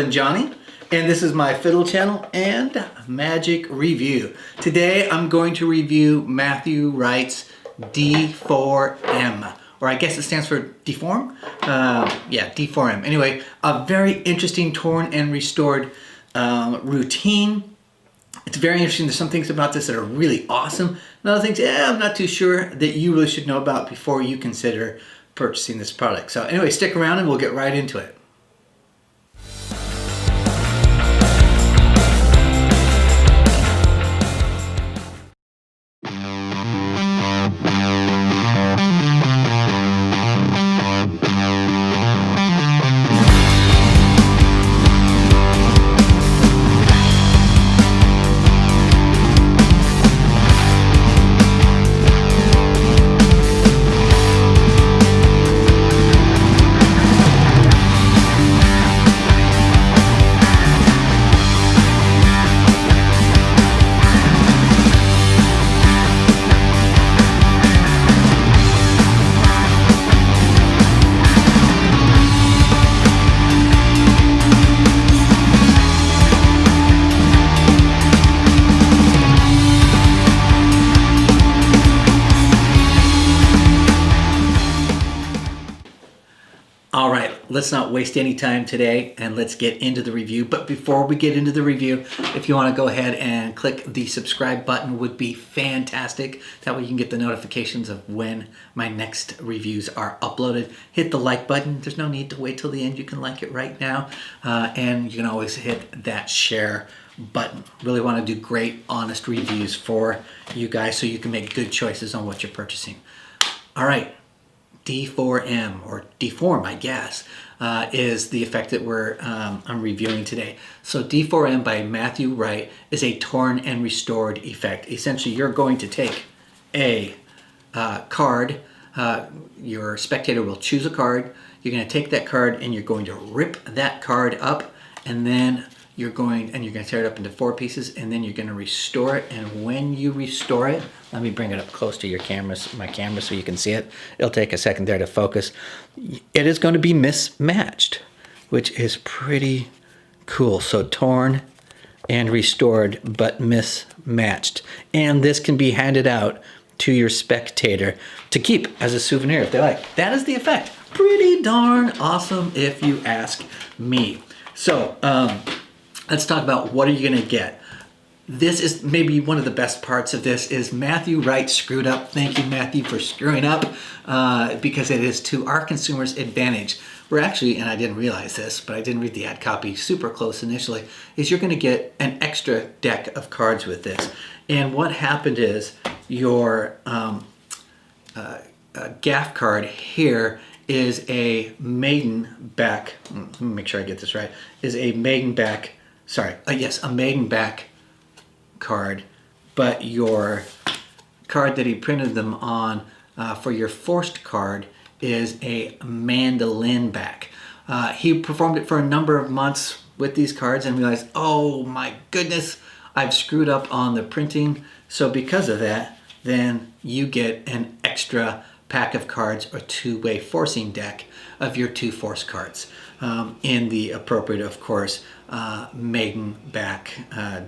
Fiddle Johnny, and this is my Fiddle channel and magic review. Today I'm going to review Matthew Wright's D4M, or I guess it stands for D4M? Yeah, D4M. Anyway, a very interesting torn and restored routine. It's very interesting. There's some things about this that are really awesome, and other things, I'm not too sure that you really should know about before you consider purchasing this product. So anyway, stick around and we'll get right into it. All right, let's not waste any time today and let's get into the review. But before we get into the review, if you want to go ahead and click the subscribe button would be fantastic. That way you can get the notifications of when my next reviews are uploaded. Hit the like button. There's no need to wait till the end. You can like it right now. And you can always hit that share button. Really want to do great, honest reviews for you guys so you can make good choices on what you're purchasing. All right. D4M, or D4M, I guess, is the effect that I'm reviewing today. So D4M by Matthew Wright is a torn and restored effect. Essentially, you're going to take a card. Your spectator will choose a card. You're going to take that card and you're going to rip that card up, and then you're going to tear it up into 4 pieces, and then you're going to restore it. And when you restore it, let me bring it up close to your my camera so you can see it. It'll take a second there to focus. It is going to be mismatched, which is pretty cool. So torn and restored, but mismatched. And this can be handed out to your spectator to keep as a souvenir if they like. That is the effect. Pretty darn awesome if you ask me. So, let's talk about what are you going to get. This is maybe one of the best parts of this is Matthew Wright screwed up. Thank you, Matthew, for screwing up because it is to our consumers' advantage. We're actually, and I didn't realize this, but I didn't read the ad copy super close initially, is you're going to get an extra deck of cards with this. And what happened is your gaff card here is a maiden back, let me make sure I get this right, is a maiden back, a maiden back card, but your card that he printed them on for your forced card is a mandolin back. He performed it for a number of months with these cards and realized, oh my goodness, I've screwed up on the printing. So because of that, then you get an extra pack of cards or two-way forcing deck of your 2 force cards in the appropriate, of course, maiden back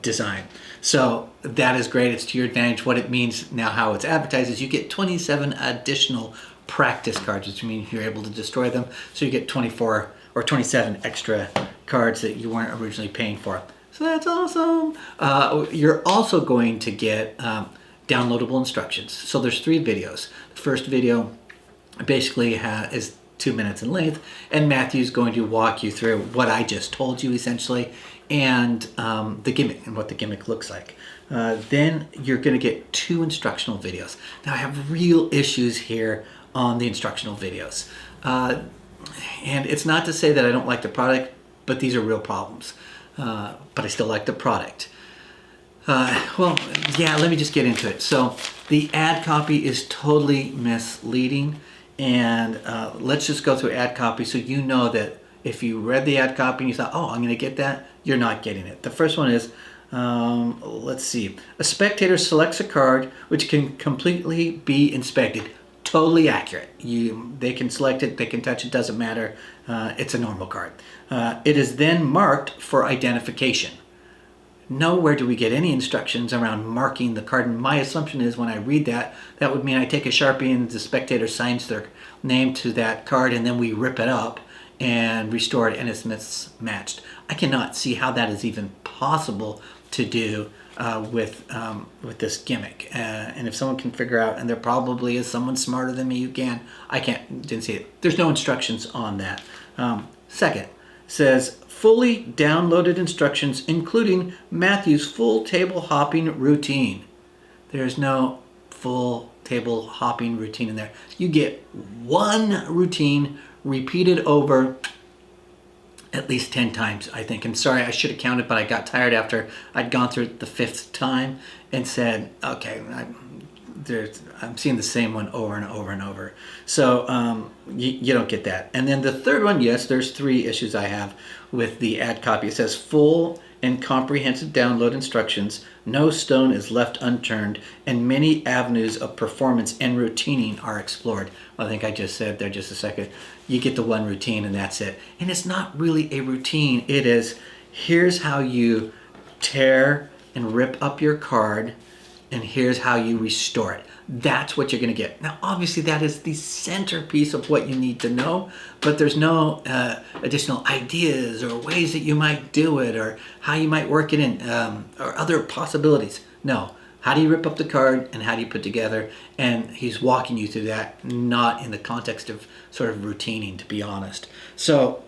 design. So that is great. It's to your advantage. What it means now, how it's advertised, is you get 27 additional practice cards, which means you're able to destroy them. So you get 24 or 27 extra cards that you weren't originally paying for. So that's awesome. You're also going to get downloadable instructions. So there's 3 videos. The first video basically is 2 minutes in length, and Matthew's going to walk you through what I just told you essentially, and the gimmick and what the gimmick looks like. Then you're going to get 2 instructional videos. Now I have real issues here on the instructional videos, and it's not to say that I don't like the product, but these are real problems. But I still like the product. Well, yeah, let me just get into it. So the ad copy is totally misleading, and let's just go through ad copy so you know that if you read the ad copy and you thought, oh, I'm going to get that, you're not getting it. The first one is, let's see, a spectator selects a card which can completely be inspected totally accurate. They can select it, they can touch it, doesn't matter. It's a normal card. It is then marked for identification. Nowhere do we get any instructions around marking the card. And my assumption is when I read that, that would mean I take a Sharpie and the spectator signs their name to that card, and then we rip it up and restore it, and it's mismatched. I cannot see how that is even possible to do with this gimmick. And if someone can figure out, and there probably is someone smarter than me who can, didn't see it. There's no instructions on that. Second, says fully downloaded instructions including Matthew's full table hopping routine. There's no full table hopping routine in there. You get one routine repeated over at least 10 times, I think. I'm sorry, I should have counted, but I got tired after I'd gone through it the 5th time and said, okay, I'm seeing the same one over and over and over. So you don't get that. And then the third one, yes, there's 3 issues I have with the ad copy. It says full and comprehensive download instructions, no stone is left unturned, and many avenues of performance and routining are explored. Well, I think I just said there just a second. You get the one routine and that's it. And it's not really a routine. It is, here's how you tear and rip up your card, and here's how you restore it. That's what you're going to get. Now, obviously, that is the centerpiece of what you need to know, but there's no additional ideas or ways that you might do it or how you might work it in or other possibilities. No. How do you rip up the card and how do you put together? And he's walking you through that, not in the context of sort of routining, to be honest. So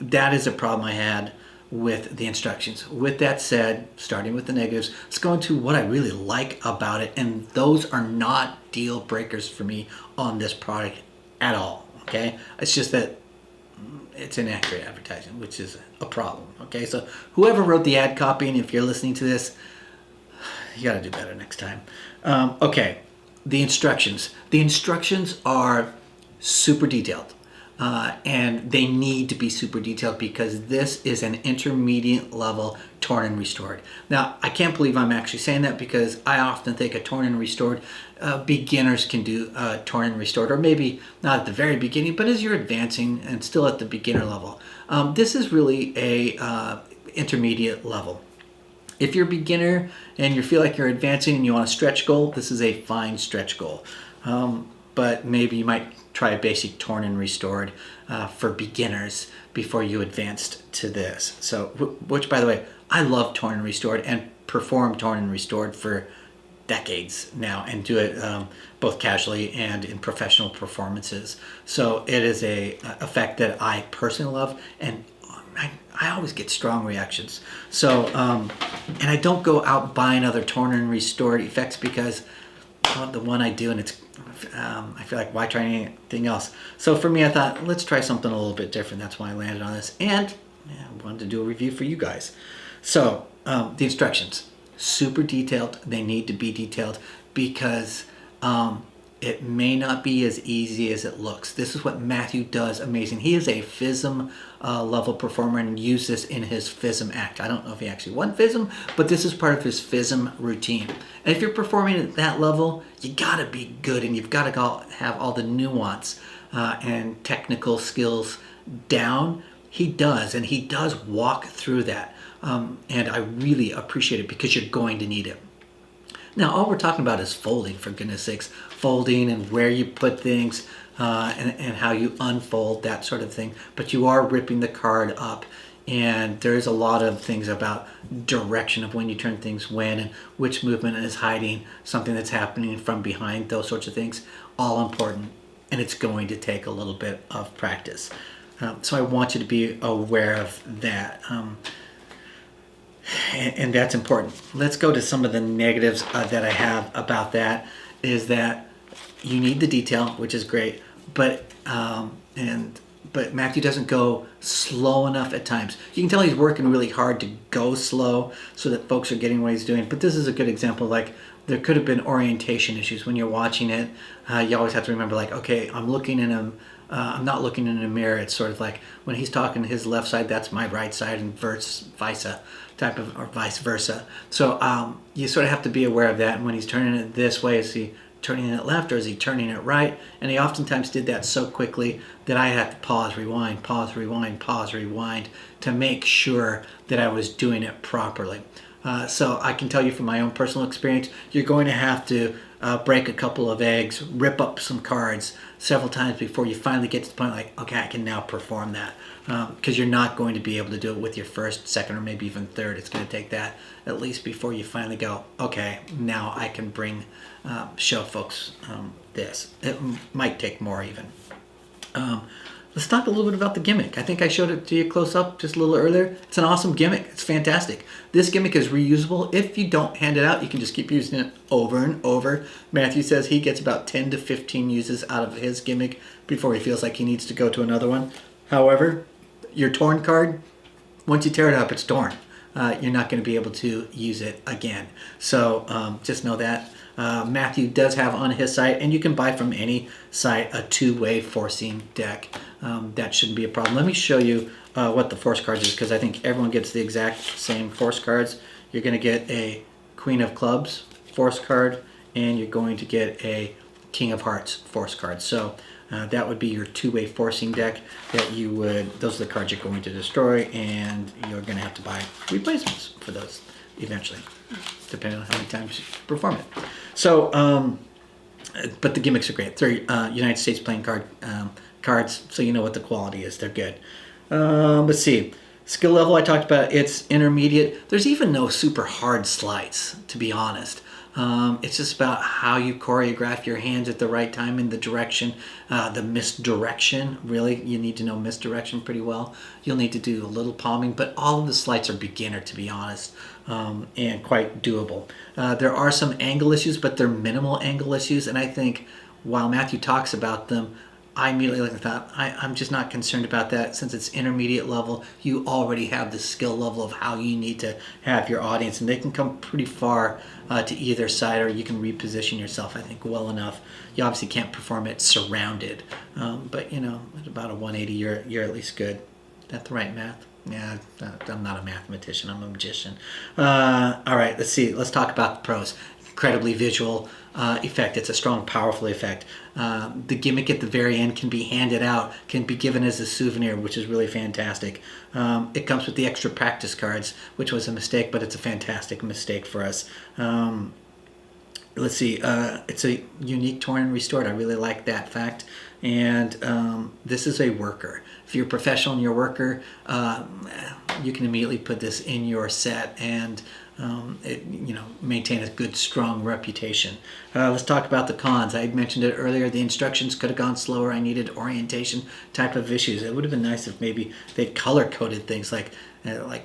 that is a problem I had with the instructions. With that said, starting with the negatives, let's go into what I really like about it, and those are not deal breakers for me on this product at all, okay? It's just that it's inaccurate advertising, which is a problem, okay? So whoever wrote the ad copy, and if you're listening to this, you got to do better next time. Okay, the instructions. The instructions are super detailed. And they need to be super detailed because this is an intermediate level torn and restored. Now, I can't believe I'm actually saying that because I often think a torn and restored, beginners can do torn and restored, or maybe not at the very beginning, but as you're advancing and still at the beginner level. This is really a intermediate level. If you're a beginner and you feel like you're advancing and you want a stretch goal, this is a fine stretch goal. But maybe you might try a basic torn and restored for beginners before you advanced to this. So, which by the way, I love torn and restored and perform torn and restored for decades now and do it both casually and in professional performances. So it is a effect that I personally love, and I always get strong reactions. So, and I don't go out buying other torn and restored effects because the one I do, and it's I feel like why try anything else? So for me, I thought let's try something a little bit different. That's why I landed on this, and I wanted to do a review for you guys. So the instructions, super detailed. They need to be detailed because it may not be as easy as it looks. This is what Matthew does amazing. He is a FISM level performer and used this in his FISM act. I don't know if he actually won FISM, but this is part of his FISM routine. And if you're performing at that level, you gotta be good and you've gotta have all the nuance and technical skills down. He does, and he does walk through that. And I really appreciate it because you're going to need it. Now, all we're talking about is folding, for goodness sakes. Folding and where you put things and how you unfold, that sort of thing. But you are ripping the card up, and there's a lot of things about direction of when you turn things when and which movement is hiding something that's happening from behind, those sorts of things. All important, and it's going to take a little bit of practice. So I want you to be aware of that. And that's important. Let's go to some of the negatives that I have about that. Is that you need the detail, which is great, but Matthew doesn't go slow enough at times. You can tell he's working really hard to go slow so that folks are getting what he's doing. But this is a good example. Like there could have been orientation issues when you're watching it. You always have to remember, like, okay, I'm looking in a I'm not looking in a mirror. It's sort of like when he's talking to his left side, that's my right side, and vice versa. So you sort of have to be aware of that. And when he's turning it this way, is he turning it left or is he turning it right? And he oftentimes did that so quickly that I had to pause, rewind, pause, rewind, pause, rewind to make sure that I was doing it properly. So I can tell you from my own personal experience, you're going to have to break a couple of eggs, rip up some cards several times before you finally get to the point like, okay, I can now perform that. Because you're not going to be able to do it with your first, second, or maybe even third. It's going to take that at least before you finally go, okay, now I can show folks this. It might take more even. Let's talk a little bit about the gimmick. I think I showed it to you close up just a little earlier. It's an awesome gimmick. It's fantastic. This gimmick is reusable. If you don't hand it out, you can just keep using it over and over. Matthew says he gets about 10 to 15 uses out of his gimmick before he feels like he needs to go to another one. However, your torn card, once you tear it up, it's torn. You're not going to be able to use it again. So just know that. Matthew does have on his site, and you can buy from any site, a two-way forcing deck. That shouldn't be a problem. Let me show you what the force cards is, because I think everyone gets the exact same force cards. You're going to get a Queen of Clubs force card, and you're going to get a King of Hearts force card. So that would be your two-way forcing deck that you would, those are the cards you're going to destroy, and you're going to have to buy replacements for those eventually, depending on how many times you perform it. So, but the gimmicks are great. They're United States playing cards, so you know what the quality is. They're good. Let's see. Skill level, I talked about, it's intermediate. There's even no super hard slides, to be honest. It's just about how you choreograph your hands at the right time in the direction, the misdirection. Really, you need to know misdirection pretty well. You'll need to do a little palming, but all of the sleights are beginner, to be honest, and quite doable. There are some angle issues, but they're minimal angle issues, and I think while Matthew talks about them, I immediately looked at that. I'm just not concerned about that since it's intermediate level. You already have the skill level of how you need to have your audience, and they can come pretty far to either side, or you can reposition yourself, I think, well enough. You obviously can't perform it surrounded, but you know, at about a 180, you're at least good. Is that the right math? Yeah, I'm not a mathematician. I'm a magician. All right, let's see. Let's talk about the pros. Incredibly visual effect. It's a strong, powerful effect. The gimmick at the very end can be handed out, can be given as a souvenir, which is really fantastic. It comes with the extra practice cards, which was a mistake, but it's a fantastic mistake for us. Let's see. It's a unique torn and restored. I really like that fact. And this is a worker. If you're a professional and you're a worker, you can immediately put this in your set and maintain a good, strong reputation. Let's talk about the cons. I mentioned it earlier. The instructions could have gone slower. I needed orientation type of issues. It would have been nice if maybe they'd color-coded things like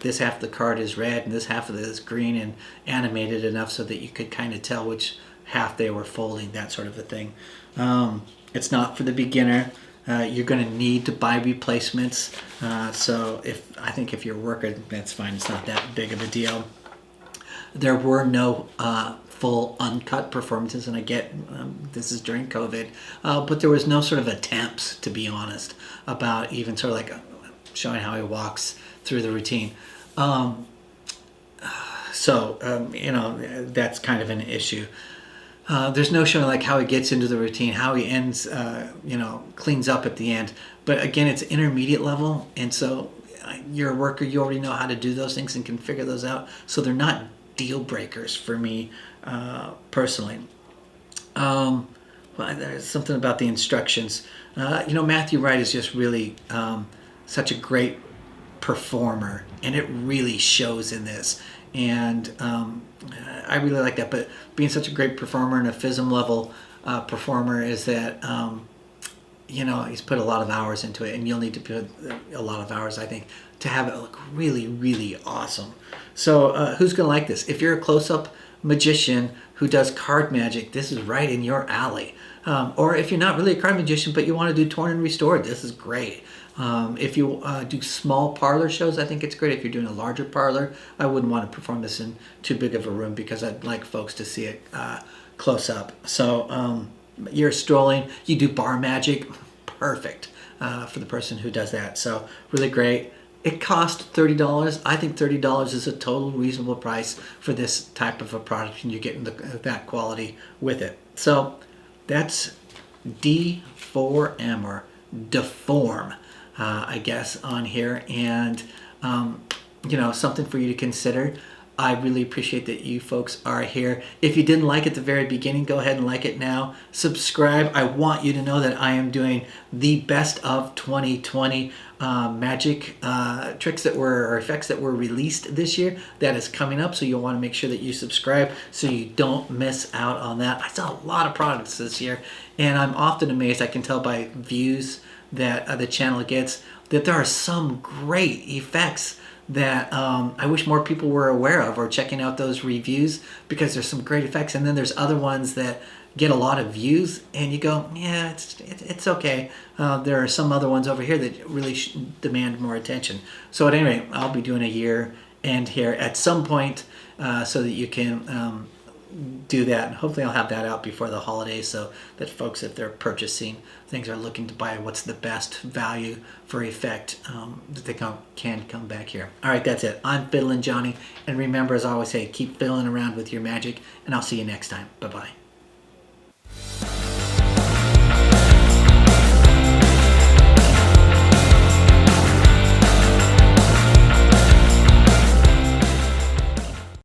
this half of the card is red and this half of it is green, and animated enough so that you could kind of tell which half they were folding, that sort of a thing. It's not for the beginner. You're going to need to buy replacements. So I think if you're a worker, that's fine. It's not that big of a deal. There were no full uncut performances, and I get this is during COVID, but there was no sort of attempts, to be honest, about even sort of like showing how he walks through the routine. That's kind of an issue. There's no showing like how he gets into the routine, how he ends, cleans up at the end. But again, it's intermediate level, and so you're a worker, you already know how to do those things and can figure those out. So they're not deal breakers for me personally. There's something about the instructions. Matthew Wright is just really such a great performer, and it really shows in this. And I really like that. But being such a great performer and a FISM level performer is that he's put a lot of hours into it, and you'll need to put a lot of hours, I think, to have it look really, really awesome. So who's going to like this? If you're a close-up magician who does card magic, this is right in your alley. Or if you're not really a card magician, but you want to do torn and restored, this is great. If you do small parlor shows, I think it's great. If you're doing a larger parlor, I wouldn't want to perform this in too big of a room because I'd like folks to see it close up. So you're strolling, you do bar magic, perfect for the person who does that. So really great. It cost $30. I think $30 is a total reasonable price for this type of a product, and you're getting that quality with it. So That's D4M or deform, I guess, on here. And, you know, something for you to consider. I really appreciate that you folks are here. If you didn't like it at the very beginning, go ahead and like it now. Subscribe. I want you to know that I am doing the best of 2020 magic tricks that were, or effects that were released this year. That is coming up, so you'll want to make sure that you subscribe so you don't miss out on that. I saw a lot of products this year, and I'm often amazed. I can tell by views that the channel gets that there are some great effects that I wish more people were aware of or checking out those reviews, because there's some great effects. And then there's other ones that get a lot of views and you go, yeah, it's okay. There are some other ones over here that really demand more attention. So at any rate, I'll be doing a year end here at some point so that you can do that. And hopefully I'll have that out before the holidays so that folks, if they're purchasing things, are looking to buy what's the best value for effect, that they can come back here. All right, that's it. I'm Fiddle and Johnny, and remember, as I always say, keep fiddling around with your magic, and I'll see you next time. Bye-bye.